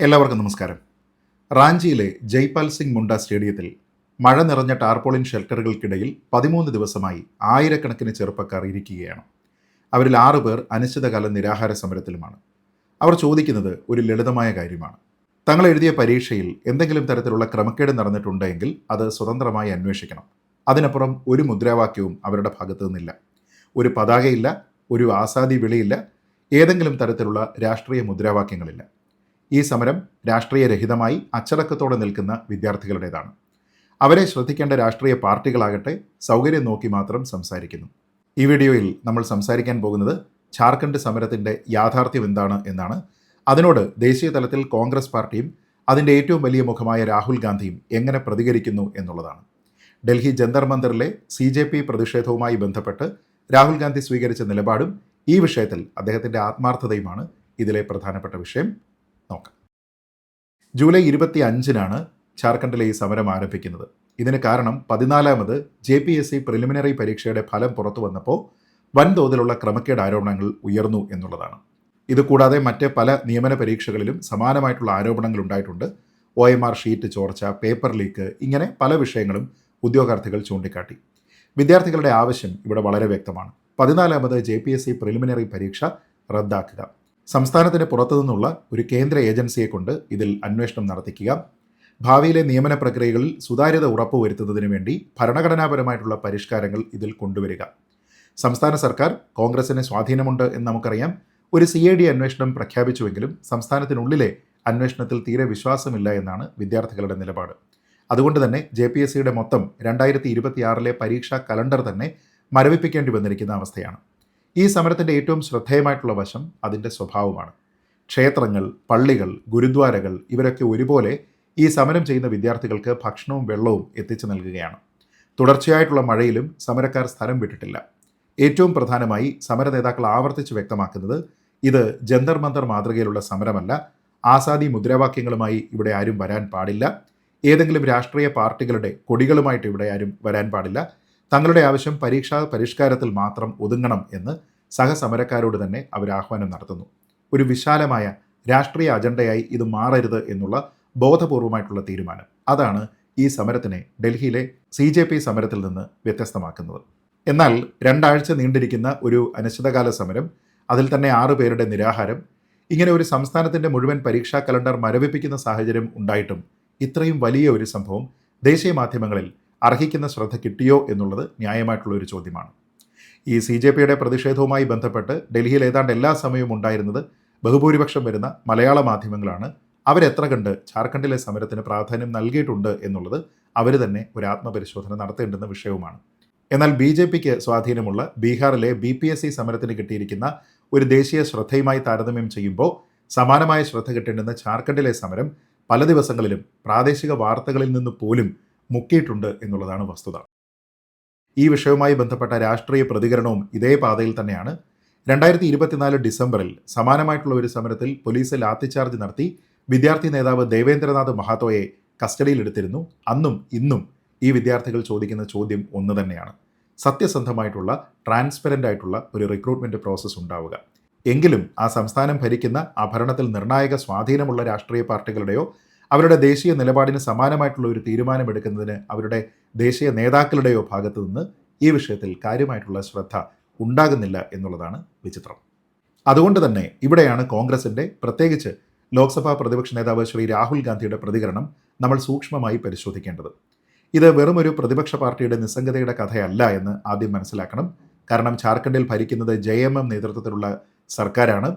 എല്ലാവർക്കും നമസ്കാരം. റാഞ്ചിയിലെ ജയ്പാൽ സിംഗ് മുണ്ട സ്റ്റേഡിയത്തിൽ മഴ നിറഞ്ഞ ടാർപോളിൻ ഷെൽട്ടറുകൾക്കിടയിൽ 13 ദിവസമായി ആയിരക്കണക്കിന് ചെറുപ്പക്കാർ ഇരിക്കുകയാണ്. അവരിൽ 6 പേർ അനിശ്ചിതകാല നിരാഹാര സമരത്തിലുമാണ്. അവർ ചോദിക്കുന്നത് ഒരു ലളിതമായ കാര്യമാണ്. തങ്ങൾ എഴുതിയ പരീക്ഷയിൽ എന്തെങ്കിലും തരത്തിലുള്ള ക്രമക്കേട് നടന്നിട്ടുണ്ടെങ്കിൽ അത് സ്വതന്ത്രമായി അന്വേഷിക്കണം. അതിനപ്പുറം ഒരു മുദ്രാവാക്യവും അവരുടെ ഭാഗത്തു നിന്നില്ല. ഒരു പതാകയില്ല, ഒരു ആസാദി വിളിയില്ല, ഏതെങ്കിലും തരത്തിലുള്ള രാഷ്ട്രീയ മുദ്രാവാക്യങ്ങളില്ല. ഈ സമരം രാഷ്ട്രീയരഹിതമായി അച്ചടക്കത്തോടെ നിൽക്കുന്ന വിദ്യാർത്ഥികളുടേതാണ്. അവരെ ശ്രദ്ധിക്കേണ്ട രാഷ്ട്രീയ പാർട്ടികളാകട്ടെ സൗകര്യം നോക്കി മാത്രം സംസാരിക്കുന്നു. ഈ വീഡിയോയിൽ നമ്മൾ സംസാരിക്കാൻ പോകുന്നത് ഝാർഖണ്ഡ് സമരത്തിൻ്റെ യാഥാർത്ഥ്യം എന്താണ് എന്നാണ്. അതിനോട് ദേശീയ തലത്തിൽ കോൺഗ്രസ് പാർട്ടിയും അതിൻ്റെ ഏറ്റവും വലിയ മുഖമായ രാഹുൽ ഗാന്ധിയും എങ്ങനെ പ്രതികരിക്കുന്നു എന്നുള്ളതാണ്. ഡൽഹി ജന്തർ മന്ദറിലെ CJP പ്രതിഷേധവുമായി ബന്ധപ്പെട്ട് രാഹുൽ ഗാന്ധി സ്വീകരിച്ച നിലപാടും ഈ വിഷയത്തിൽ അദ്ദേഹത്തിൻ്റെ ആത്മാർത്ഥതയുമാണ് ഇതിലെ പ്രധാനപ്പെട്ട വിഷയം. നോക്കാം. ജൂലൈ 25-നാണ് ഝാർഖണ്ഡിലെ ഈ സമരം ആരംഭിക്കുന്നത്. ഇതിന് കാരണം 14ാമത് JPSC പ്രിലിമിനറി പരീക്ഷയുടെ ഫലം പുറത്തു വന്നപ്പോൾ വൻതോതിലുള്ള ക്രമക്കേട് ആരോപണങ്ങൾ ഉയർന്നു എന്നുള്ളതാണ്. ഇതുകൂടാതെ മറ്റ് പല നിയമന പരീക്ഷകളിലും സമാനമായിട്ടുള്ള ആരോപണങ്ങൾ ഉണ്ടായിട്ടുണ്ട്. OMR ഷീറ്റ് ചോർച്ച, പേപ്പർ ലീക്ക്, ഇങ്ങനെ പല വിഷയങ്ങളും ഉദ്യോഗാർത്ഥികൾ ചൂണ്ടിക്കാട്ടി. വിദ്യാർത്ഥികളുടെ ആവശ്യം ഇവിടെ വളരെ വ്യക്തമാണ്. 14ാമത് JPSC പ്രിലിമിനറി പരീക്ഷ റദ്ദാക്കുക. സംസ്ഥാനത്തിന് പുറത്തുനിന്നുള്ള ഒരു കേന്ദ്ര ഏജൻസിയെ കൊണ്ട് ഇതിൽ അന്വേഷണം നടത്തിക്കുക. ഭാവിയിലെ നിയമന പ്രക്രിയകളിൽ സുതാര്യത ഉറപ്പുവരുത്തുന്നതിന് വേണ്ടി ഭരണഘടനാപരമായിട്ടുള്ള പരിഷ്കാരങ്ങൾ ഇതിൽ കൊണ്ടുവരിക. സംസ്ഥാന സർക്കാർ കോൺഗ്രസിന് സ്വാധീനമുണ്ട് എന്ന് നമുക്കറിയാം. ഒരു CID അന്വേഷണം പ്രഖ്യാപിച്ചുവെങ്കിലും സംസ്ഥാനത്തിനുള്ളിലെ അന്വേഷണത്തിൽ തീരെ വിശ്വാസമില്ല എന്നാണ് വിദ്യാർത്ഥികളുടെ നിലപാട്. അതുകൊണ്ട് തന്നെ JPSCയുടെ മൊത്തം 2026 പരീക്ഷാ കലണ്ടർ തന്നെ മരവിപ്പിക്കേണ്ടി വന്നിരിക്കുന്ന അവസ്ഥയാണ്. ഈ സമരത്തിൻ്റെ ഏറ്റവും ശ്രദ്ധേയമായിട്ടുള്ള വശം അതിൻ്റെ സ്വഭാവമാണ്. ക്ഷേത്രങ്ങൾ, പള്ളികൾ, ഗുരുദ്വാരകൾ ഇവരൊക്കെ ഒരുപോലെ ഈ സമരം ചെയ്യുന്ന വിദ്യാർത്ഥികൾക്ക് ഭക്ഷണവും വെള്ളവും എത്തിച്ചു നൽകുകയാണ്. തുടർച്ചയായിട്ടുള്ള മഴയിലും സമരക്കാർ സ്ഥലം വിട്ടിട്ടില്ല. ഏറ്റവും പ്രധാനമായി സമര നേതാക്കൾ ആവർത്തിച്ച് വ്യക്തമാക്കുന്നത് ഇത് ജന്തർ മന്ദർ മാതൃകയിലുള്ള സമരമല്ല. ആസാദി മുദ്രാവാക്യങ്ങളുമായി ഇവിടെ ആരും വരാൻ പാടില്ല. ഏതെങ്കിലും രാഷ്ട്രീയ പാർട്ടികളുടെ കൊടികളുമായിട്ട് ഇവിടെ ആരും വരാൻ പാടില്ല. തങ്ങളുടെ ആവശ്യം പരീക്ഷാ പരിഷ്കാരത്തിൽ മാത്രം ഒതുങ്ങണം എന്ന് സഹസമരക്കാരോട് തന്നെ അവർ ആഹ്വാനം നടത്തുന്നു. ഒരു വിശാലമായ രാഷ്ട്രീയ അജണ്ടയായി ഇത് മാറരുത് എന്നുള്ള ബോധപൂർവമായിട്ടുള്ള തീരുമാനം. അതാണ് ഈ സമരത്തിനെ ഡൽഹിയിലെ CJP സമരത്തിൽ നിന്ന് വ്യത്യസ്തമാക്കുന്നത്. എന്നാൽ 2 ആഴ്ച നീണ്ടിരിക്കുന്ന ഒരു അനിശ്ചിതകാല സമരം, അതിൽ തന്നെ 6 പേരുടെ നിരാഹാരം, ഇങ്ങനെ ഒരു സംസ്ഥാനത്തിൻ്റെ മുഴുവൻ പരീക്ഷാ കലണ്ടർ മരവിപ്പിക്കുന്ന സാഹചര്യം ഉണ്ടായിട്ടും ഇത്രയും വലിയ ഒരു സംഭവം ദേശീയ മാധ്യമങ്ങളിൽ അർഹിക്കുന്ന ശ്രദ്ധ കിട്ടിയോ എന്നുള്ളത് ന്യായമായിട്ടുള്ള ഒരു ചോദ്യമാണ്. ഈ CJPയുടെ പ്രതിഷേധവുമായി ബന്ധപ്പെട്ട് ഡൽഹിയിൽ ഏതാണ്ട് എല്ലാ സമയവും ഉണ്ടായിരുന്നത് ബഹുഭൂരിപക്ഷം വരുന്ന മലയാള മാധ്യമങ്ങളാണ്. അവരെത്ര കണ്ട് ഝാർഖണ്ഡിലെ സമരത്തിന് പ്രാധാന്യം നൽകിയിട്ടുണ്ട് എന്നുള്ളത് അവർ തന്നെ ഒരു ആത്മപരിശോധന നടത്തേണ്ടുന്ന വിഷയവുമാണ്. എന്നാൽ BJPക്ക് സ്വാധീനമുള്ള ബീഹാറിലെ BPSC സമരത്തിന് കിട്ടിയിരിക്കുന്ന ഒരു ദേശീയ ശ്രദ്ധയുമായി താരതമ്യം ചെയ്യുമ്പോൾ സമാനമായ ശ്രദ്ധ കിട്ടേണ്ടുന്ന ഝാർഖണ്ഡിലെ സമരം പല ദിവസങ്ങളിലും പ്രാദേശിക വാർത്തകളിൽ നിന്ന് പോലും മുക്കിയിട്ടുണ്ട് എന്നുള്ളതാണ് വസ്തുത. ഈ വിഷയവുമായി ബന്ധപ്പെട്ട രാഷ്ട്രീയ പ്രതികരണവും ഇതേ പാതയിൽ തന്നെയാണ്. 2024 ഡിസംബറിൽ സമാനമായിട്ടുള്ള ഒരു സമരത്തിൽ പോലീസ് ലാത്തിച്ചാർജ് നടത്തി വിദ്യാർത്ഥി നേതാവ് ദേവേന്ദ്രനാഥ് മഹാത്തോയെ കസ്റ്റഡിയിലെടുത്തിരുന്നു. അന്നും ഇന്നും ഈ വിദ്യാർത്ഥികൾ ചോദിക്കുന്ന ചോദ്യം ഒന്ന് തന്നെയാണ്. സത്യസന്ധമായിട്ടുള്ള, ട്രാൻസ്പെറൻ്റ് ആയിട്ടുള്ള ഒരു റിക്രൂട്ട്മെൻറ്റ് പ്രോസസ്സ് ഉണ്ടാവുക. എങ്കിലും ആ സംസ്ഥാനം ഭരിക്കുന്ന, ആ ഭരണത്തിൽ നിർണായക സ്വാധീനമുള്ള രാഷ്ട്രീയ പാർട്ടികളുടെയോ അവരുടെ ദേശീയ നിലപാടിന് സമാനമായിട്ടുള്ള ഒരു തീരുമാനമെടുക്കുന്നതിന് അവരുടെ ദേശീയ നേതാക്കളുടെയോ ഭാഗത്തു നിന്ന് ഈ വിഷയത്തിൽ കാര്യമായിട്ടുള്ള ശ്രദ്ധ ഉണ്ടാകുന്നില്ല എന്നുള്ളതാണ് വിചിത്രം. അതുകൊണ്ട് തന്നെ ഇവിടെയാണ് കോൺഗ്രസിൻ്റെ, പ്രത്യേകിച്ച് ലോക്സഭാ പ്രതിപക്ഷ നേതാവ് ശ്രീ രാഹുൽ ഗാന്ധിയുടെ പ്രതികരണം നമ്മൾ സൂക്ഷ്മമായി പരിശോധിക്കേണ്ടത്. ഇത് വെറുമൊരു പ്രതിപക്ഷ പാർട്ടിയുടെ നിസ്സംഗതയുടെ കഥയല്ല എന്ന് ആദ്യം മനസ്സിലാക്കണം. കാരണം ഝാർഖണ്ഡിൽ ഭരിക്കുന്നത് JMM നേതൃത്വത്തിലുള്ള സർക്കാരാണ്.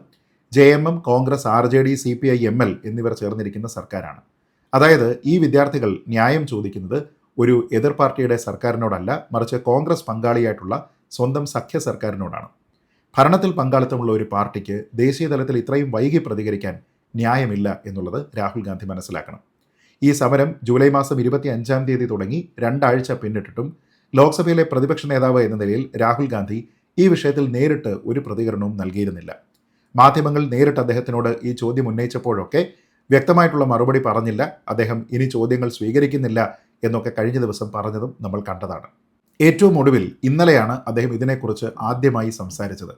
JMM, Congress, RJD, CPI, ML എന്നിവർ ചേർന്നിരിക്കുന്ന സർക്കാരാണ്. അതായത് ഈ വിദ്യാർത്ഥികൾ ന്യായം ചോദിക്കുന്നത് ഒരു എതിർ പാർട്ടിയുടെ സർക്കാരിനോടല്ല, മറിച്ച് കോൺഗ്രസ് പങ്കാളിയായിട്ടുള്ള സ്വന്തം സഖ്യ സർക്കാരിനോടാണ്. ഭരണത്തിൽ പങ്കാളിത്തമുള്ള ഒരു പാർട്ടിക്ക് ദേശീയ തലത്തിൽ ഇത്രയും വൈകി പ്രതികരിക്കാൻ ന്യായമില്ല എന്നുള്ളത് രാഹുൽ ഗാന്ധി മനസ്സിലാക്കണം. ഈ സമരം ജൂലൈ മാസം 25-ാം തീയതി തുടങ്ങി 2 ആഴ്ച പിന്നിട്ടിട്ടും ലോക്സഭയിലെ പ്രതിപക്ഷ നേതാവ് എന്ന നിലയിൽ രാഹുൽ ഗാന്ധി ഈ വിഷയത്തിൽ നേരിട്ട് ഒരു പ്രതികരണവും നൽകിയിരുന്നില്ല. മാധ്യമങ്ങൾ നേരിട്ട് അദ്ദേഹത്തിനോട് ഈ ചോദ്യം ഉന്നയിച്ചപ്പോഴൊക്കെ വ്യക്തമായിട്ടുള്ള മറുപടി പറഞ്ഞില്ല. അദ്ദേഹം ഇനി ചോദ്യങ്ങൾ സ്വീകരിക്കുന്നില്ല എന്നൊക്കെ കഴിഞ്ഞ ദിവസം പറഞ്ഞതും നമ്മൾ കണ്ടതാണ്. ഏറ്റവും ഒടുവിൽ ഇന്നലെയാണ് അദ്ദേഹം ഇതിനെക്കുറിച്ച് ആദ്യമായി സംസാരിച്ചത്.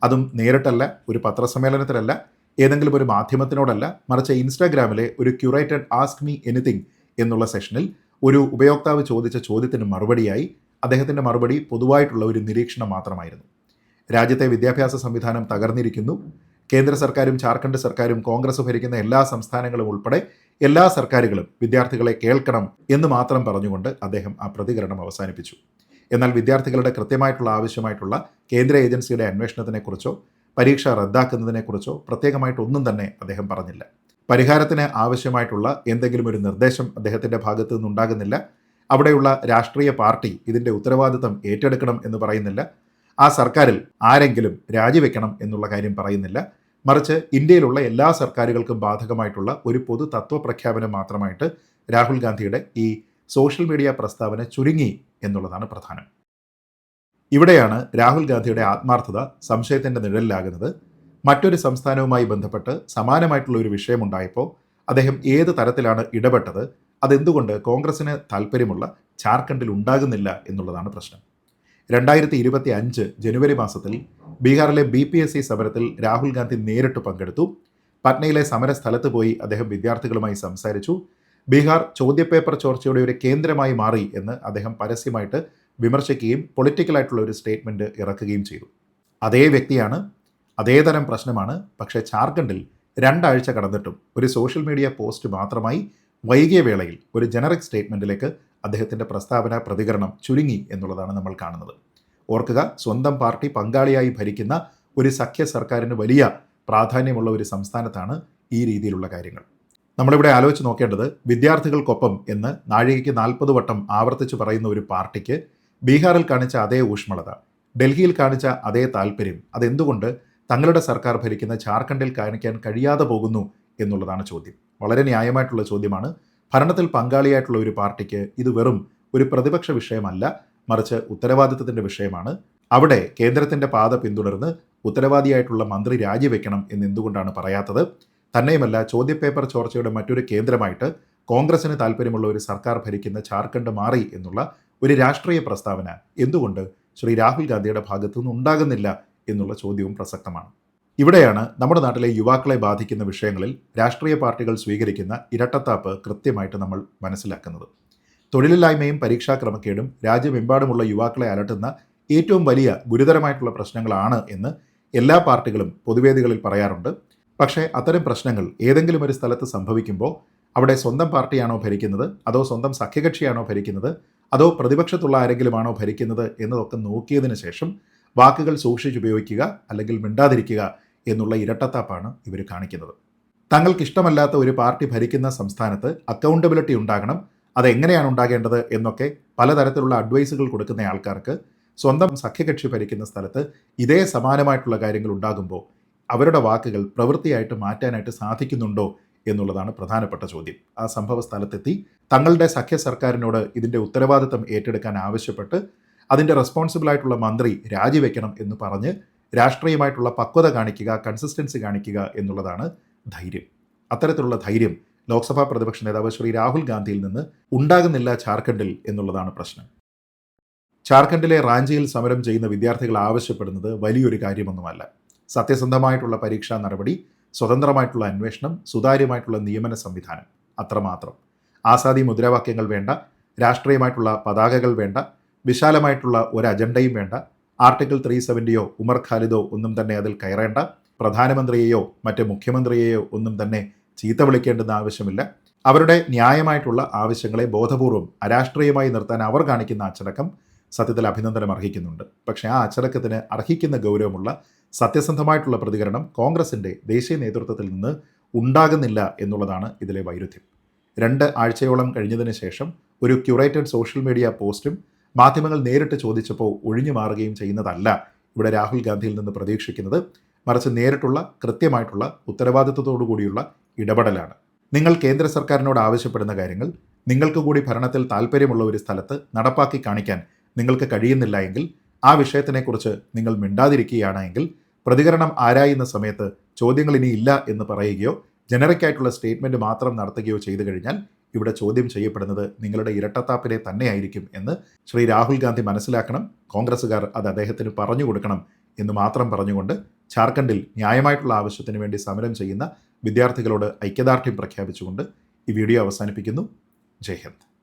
അതും നേരിട്ടല്ല, ഒരു പത്രസമ്മേളനത്തിലല്ല, ഏതെങ്കിലും ഒരു മാധ്യമത്തിനോടല്ല, മറിച്ച് ഇൻസ്റ്റാഗ്രാമിലെ ഒരു ക്യൂറേറ്റഡ് ആസ്ക് മീ എനിത്തിങ് എന്നുള്ള സെഷനിൽ ഒരു ഉപയോക്താവ് ചോദിച്ച ചോദ്യത്തിന് മറുപടിയായി അദ്ദേഹത്തിൻ്റെ മറുപടി പൊതുവായിട്ടുള്ള ഒരു നിരീക്ഷണം മാത്രമായിരുന്നു. രാജ്യത്തെ വിദ്യാഭ്യാസ സംവിധാനം തകർന്നിരിക്കുന്നു. കേന്ദ്ര സർക്കാരും ജാർഖണ്ഡ് സർക്കാരും കോൺഗ്രസ് ഭരിക്കുന്ന എല്ലാ സംസ്ഥാനങ്ങളും ഉൾപ്പെടെ എല്ലാ സർക്കാരുകളും വിദ്യാർത്ഥികളെ കേൾക്കണം എന്ന് മാത്രം പറഞ്ഞുകൊണ്ട് അദ്ദേഹം ആ പ്രതികരണം അവസാനിപ്പിച്ചു. എന്നാൽ വിദ്യാർത്ഥികളുടെ കൃത്യമായിട്ടുള്ള ആവശ്യമായിട്ടുള്ള കേന്ദ്ര ഏജൻസിയുടെ അന്വേഷണത്തിനെക്കുറിച്ചോ പരീക്ഷ റദ്ദാക്കുന്നതിനെക്കുറിച്ചോ പ്രത്യേകമായിട്ടൊന്നും തന്നെ അദ്ദേഹം പറഞ്ഞില്ല. പരിഹാരത്തിന് ആവശ്യമായിട്ടുള്ള എന്തെങ്കിലും ഒരു നിർദ്ദേശം അദ്ദേഹത്തിൻ്റെ ഭാഗത്തു നിന്നുണ്ടാകുന്നില്ല. അവിടെയുള്ള രാഷ്ട്രീയ പാർട്ടി ഇതിൻ്റെ ഉത്തരവാദിത്തം ഏറ്റെടുക്കണം എന്ന് പറയുന്നില്ല. ആ സർക്കാരിൽ ആരെങ്കിലും രാജിവെക്കണം എന്നുള്ള കാര്യം പറയുന്നില്ല. മറിച്ച് ഇന്ത്യയിലുള്ള എല്ലാ സർക്കാരുകൾക്കും ബാധകമായിട്ടുള്ള ഒരു പൊതു തത്വപ്രഖ്യാപനം മാത്രമായിട്ട് രാഹുൽ ഗാന്ധിയുടെ ഈ സോഷ്യൽ മീഡിയ പ്രസ്താവന ചുരുങ്ങി എന്നുള്ളതാണ് പ്രധാനം. ഇവിടെയാണ് രാഹുൽ ഗാന്ധിയുടെ ആത്മാർത്ഥത സംശയത്തിൻ്റെ നിഴലിലാകുന്നത്. മറ്റൊരു സംസ്ഥാനവുമായി ബന്ധപ്പെട്ട് സമാനമായിട്ടുള്ള ഒരു വിഷയമുണ്ടായപ്പോൾ അദ്ദേഹം ഏത് തരത്തിലാണ് ഇടപെട്ടത്, അതെന്തുകൊണ്ട് കോൺഗ്രസിന് താല്പര്യമുള്ള ജാർഖണ്ഡിൽ ഉണ്ടാകുന്നില്ല എന്നുള്ളതാണ് പ്രശ്നം. 2025 ജനുവരി മാസത്തിൽ ബീഹാറിലെ BPSC സമരത്തിൽ രാഹുൽ ഗാന്ധി നേരിട്ട് പങ്കെടുത്തു. പട്നയിലെ സമരസ്ഥലത്ത് പോയി അദ്ദേഹം വിദ്യാർത്ഥികളുമായി സംസാരിച്ചു. ബീഹാർ ചോദ്യപേപ്പർ ചോർച്ചയുടെ ഒരു കേന്ദ്രമായി മാറി എന്ന് അദ്ദേഹം പരസ്യമായിട്ട് വിമർശിക്കുകയും പൊളിറ്റിക്കലായിട്ടുള്ള ഒരു സ്റ്റേറ്റ്മെൻറ്റ് ഇറക്കുകയും ചെയ്തു. അതേ വ്യക്തിയാണ്, അതേ തരം പ്രശ്നമാണ്. പക്ഷേ ജാർഖണ്ഡിൽ 2 ആഴ്ച കടന്നിട്ടും ഒരു സോഷ്യൽ മീഡിയ പോസ്റ്റ് മാത്രമായി വൈകിയ വേളയിൽ ഒരു ജനറിക് സ്റ്റേറ്റ്മെൻറ്റിലേക്ക് അദ്ദേഹത്തിൻ്റെ പ്രസ്താവന പ്രതികരണം ചുരുങ്ങി എന്നുള്ളതാണ് നമ്മൾ കാണുന്നത്. ഓർക്കുക, സ്വന്തം പാർട്ടി പങ്കാളിയായി ഭരിക്കുന്ന ഒരു സഖ്യ സർക്കാരിന് വലിയ പ്രാധാന്യമുള്ള ഒരു സംസ്ഥാനത്താണ് ഈ രീതിയിലുള്ള കാര്യങ്ങൾ. നമ്മളിവിടെ ആലോചിച്ച് നോക്കേണ്ടത്, വിദ്യാർത്ഥികൾക്കൊപ്പം എന്ന് നാഴികയ്ക്ക് 40 വട്ടം ആവർത്തിച്ച് പറയുന്ന ഒരു പാർട്ടിക്ക് ബീഹാറിൽ കാണിച്ച അതേ ഊഷ്മളത, ഡൽഹിയിൽ കാണിച്ച അതേ താല്പര്യം, അതെന്തുകൊണ്ട് തങ്ങളുടെ സർക്കാർ ഭരിക്കുന്ന ജാർഖണ്ഡിൽ കാണിക്കാൻ കഴിയാതെ പോകുന്നു എന്നുള്ളതാണ് ചോദ്യം. വളരെ ന്യായമായിട്ടുള്ള ചോദ്യമാണ്. ഭരണത്തിൽ പങ്കാളിയായിട്ടുള്ള ഒരു പാർട്ടിക്ക് ഇത് വെറും ഒരു പ്രതിപക്ഷ വിഷയമല്ല, മറിച്ച് ഉത്തരവാദിത്തത്തിൻ്റെ വിഷയമാണ്. അവിടെ കേന്ദ്രത്തിൻ്റെ പാത പിന്തുടർന്ന് ഉത്തരവാദിയായിട്ടുള്ള മന്ത്രി രാജിവെക്കണം എന്നെന്തുകൊണ്ടാണ് പറയാത്തത്? തന്നെയുമല്ല, ചോദ്യപേപ്പർ ചോർച്ചയുടെ മറ്റൊരു കേന്ദ്രമായിട്ട് കോൺഗ്രസിന് താല്പര്യമുള്ള ഒരു സർക്കാർ ഭരിക്കുന്ന ജാർഖണ്ഡ് മാറി എന്നുള്ള ഒരു രാഷ്ട്രീയ പ്രസ്താവന എന്തുകൊണ്ട് ശ്രീ രാഹുൽ ഗാന്ധിയുടെ ഭാഗത്തു നിന്ന് ഉണ്ടാകുന്നില്ല എന്നുള്ള ചോദ്യവും പ്രസക്തമാണ്. ഇവിടെയാണ് നമ്മുടെ നാട്ടിലെ യുവാക്കളെ ബാധിക്കുന്ന വിഷയങ്ങളിൽ രാഷ്ട്രീയ പാർട്ടികൾ സ്വീകരിക്കുന്ന ഇരട്ടത്താപ്പ് കൃത്യമായിട്ട് നമ്മൾ മനസ്സിലാക്കുന്നത്. തൊഴിലില്ലായ്മയും പരീക്ഷാ ക്രമക്കേടും രാജ്യമെമ്പാടുമുള്ള യുവാക്കളെ അലട്ടുന്ന ഏറ്റവും വലിയ ഗുരുതരമായിട്ടുള്ള പ്രശ്നങ്ങളാണ് എന്ന് എല്ലാ പാർട്ടികളും പൊതുവേദികളിൽ പറയാറുണ്ട്. പക്ഷേ അത്തരം പ്രശ്നങ്ങൾ ഏതെങ്കിലും ഒരു സ്ഥലത്ത് സംഭവിക്കുമ്പോൾ അവിടെ സ്വന്തം പാർട്ടിയാണോ ഭരിക്കുന്നത്, അതോ സ്വന്തം സഖ്യകക്ഷിയാണോ ഭരിക്കുന്നത്, അതോ പ്രതിപക്ഷത്തുള്ള ആരെങ്കിലുമാണോ ഭരിക്കുന്നത് എന്നതൊക്കെ നോക്കിയതിന് ശേഷം വാക്കുകൾ സൂക്ഷിച്ചുപയോഗിക്കുക അല്ലെങ്കിൽ മിണ്ടാതിരിക്കുക എന്നുള്ള ഇരട്ടത്താപ്പാണ് ഇവർ കാണിക്കുന്നത്. തങ്ങൾക്കിഷ്ടമല്ലാത്ത ഒരു പാർട്ടി ഭരിക്കുന്ന സംസ്ഥാനത്ത് അക്കൗണ്ടബിലിറ്റി ഉണ്ടാകണം, അതെങ്ങനെയാണ് ഉണ്ടാകേണ്ടത് എന്നൊക്കെ പലതരത്തിലുള്ള അഡ്വൈസുകൾ കൊടുക്കുന്ന ആൾക്കാർക്ക് സ്വന്തം സഖ്യകക്ഷി ഭരിക്കുന്ന സ്ഥലത്ത് ഇതേ സമാനമായിട്ടുള്ള കാര്യങ്ങൾ ഉണ്ടാകുമ്പോൾ അവരുടെ വാക്കുകൾ പ്രവൃത്തിയായിട്ട് മാറ്റാനായിട്ട് സാധിക്കുന്നുണ്ടോ എന്നുള്ളതാണ് പ്രധാനപ്പെട്ട ചോദ്യം. ആ സംഭവ സ്ഥലത്തെത്തി തങ്ങളുടെ സഖ്യ സർക്കാരിനോട് ഇതിൻ്റെ ഉത്തരവാദിത്തം ഏറ്റെടുക്കാൻ ആവശ്യപ്പെട്ട് അതിൻ്റെ റെസ്പോൺസിബിളായിട്ടുള്ള മന്ത്രി രാജിവെക്കണം എന്ന് പറഞ്ഞ് രാഷ്ട്രീയമായിട്ടുള്ള പക്വത കാണിക്കുക, കൺസിസ്റ്റൻസി കാണിക്കുക എന്നുള്ളതാണ് ധൈര്യം. അത്തരത്തിലുള്ള ധൈര്യം ലോക്സഭാ പ്രതിപക്ഷ നേതാവ് ശ്രീ രാഹുൽ ഗാന്ധിയിൽ നിന്ന് ഉണ്ടാകുന്നില്ല ജാർഖണ്ഡിൽ എന്നുള്ളതാണ് പ്രശ്നം. ജാർഖണ്ഡിലെ റാഞ്ചിയിൽ സമരം ചെയ്യുന്ന വിദ്യാർത്ഥികൾ ആവശ്യപ്പെടുന്നത് വലിയൊരു കാര്യമൊന്നുമല്ല. സത്യസന്ധമായിട്ടുള്ള പരീക്ഷാ നടപടി, സ്വതന്ത്രമായിട്ടുള്ള അന്വേഷണം, സുതാര്യമായിട്ടുള്ള നിയമന സംവിധാനം, അത്രമാത്രം. ആസാദി മുദ്രാവാക്യങ്ങൾ വേണ്ട, രാഷ്ട്രീയമായിട്ടുള്ള പതാകകൾ വേണ്ട, വിശാലമായിട്ടുള്ള ഒരു അജണ്ടയും വേണ്ട, ആർട്ടിക്കിൾ 370യോ ഉമർ ഖാലിദോ ഒന്നും തന്നെ അതിൽ കയറേണ്ട, പ്രധാനമന്ത്രിയെയോ മറ്റ് മുഖ്യമന്ത്രിയെയോ ഒന്നും തന്നെ ചീത്ത വിളിക്കേണ്ടെന്ന ആവശ്യമില്ല. അവരുടെ ന്യായമായിട്ടുള്ള ആവശ്യങ്ങളെ ബോധപൂർവം അരാഷ്ട്രീയമായി നിർത്താൻ അവർ കാണിക്കുന്ന അച്ചടക്കം സത്യത്തിൽ അഭിനന്ദനം അർഹിക്കുന്നുണ്ട്. പക്ഷേ ആ അച്ചടക്കത്തിന് അർഹിക്കുന്ന ഗൗരവമുള്ള സത്യസന്ധമായിട്ടുള്ള പ്രതികരണം കോൺഗ്രസിൻ്റെ ദേശീയ നേതൃത്വത്തിൽ നിന്ന് ഉണ്ടാകുന്നില്ല എന്നുള്ളതാണ് ഇതിലെ വൈരുദ്ധ്യം. 2 ആഴ്ചയോളം കഴിഞ്ഞതിന് ശേഷം ഒരു ക്യൂറേറ്റഡ് സോഷ്യൽ മീഡിയ പോസ്റ്റും മാധ്യമങ്ങൾ നേരിട്ട് ചോദിച്ചപ്പോൾ ഒഴിഞ്ഞു മാറുകയും ചെയ്യുന്നതല്ല ഇവിടെ രാഹുൽ ഗാന്ധിയിൽ നിന്ന് പ്രതീക്ഷിക്കുന്നത്. മറിച്ച് നേരിട്ടുള്ള കൃത്യമായിട്ടുള്ള ഉത്തരവാദിത്വത്തോടു കൂടിയുള്ള ഇടപെടലാണ്. നിങ്ങൾ കേന്ദ്ര സർക്കാരിനോട് ആവശ്യപ്പെടുന്ന കാര്യങ്ങൾ നിങ്ങൾക്ക് കൂടി ഭരണത്തിൽ താല്പര്യമുള്ള ഒരു സ്ഥലത്ത് നടപ്പാക്കി കാണിക്കാൻ നിങ്ങൾക്ക് കഴിയുന്നില്ല എങ്കിൽ, ആ വിഷയത്തിനെക്കുറിച്ച് നിങ്ങൾ മിണ്ടാതിരിക്കുകയാണ് എങ്കിൽ, പ്രതികരണം ആരായുന്ന സമയത്ത് ചോദ്യങ്ങൾ ഇനി ഇല്ല എന്ന് പറയുകയോ ജനറിക്കായിട്ടുള്ള സ്റ്റേറ്റ്മെൻറ്റ് മാത്രം നടത്തുകയോ ചെയ്തു കഴിഞ്ഞാൽ ഇവിടെ ചോദ്യം ചെയ്യപ്പെടുന്നത് നിങ്ങളുടെ ഇരട്ടത്താപ്പിനെ തന്നെയായിരിക്കും എന്ന് ശ്രീ രാഹുൽ ഗാന്ധി മനസ്സിലാക്കണം. കോൺഗ്രസ്സുകാർ അത് അദ്ദേഹത്തിന് പറഞ്ഞു കൊടുക്കണം എന്ന് മാത്രം പറഞ്ഞുകൊണ്ട് ജാർഖണ്ഡിൽ ന്യായമായിട്ടുള്ള ആവശ്യത്തിന് വേണ്ടി സമരം ചെയ്യുന്ന വിദ്യാർത്ഥികളോട് ഐക്യദാർഢ്യം പ്രഖ്യാപിച്ചുകൊണ്ട് ഈ വീഡിയോ അവസാനിപ്പിക്കുന്നു. ജയ് ഹിന്ദ്.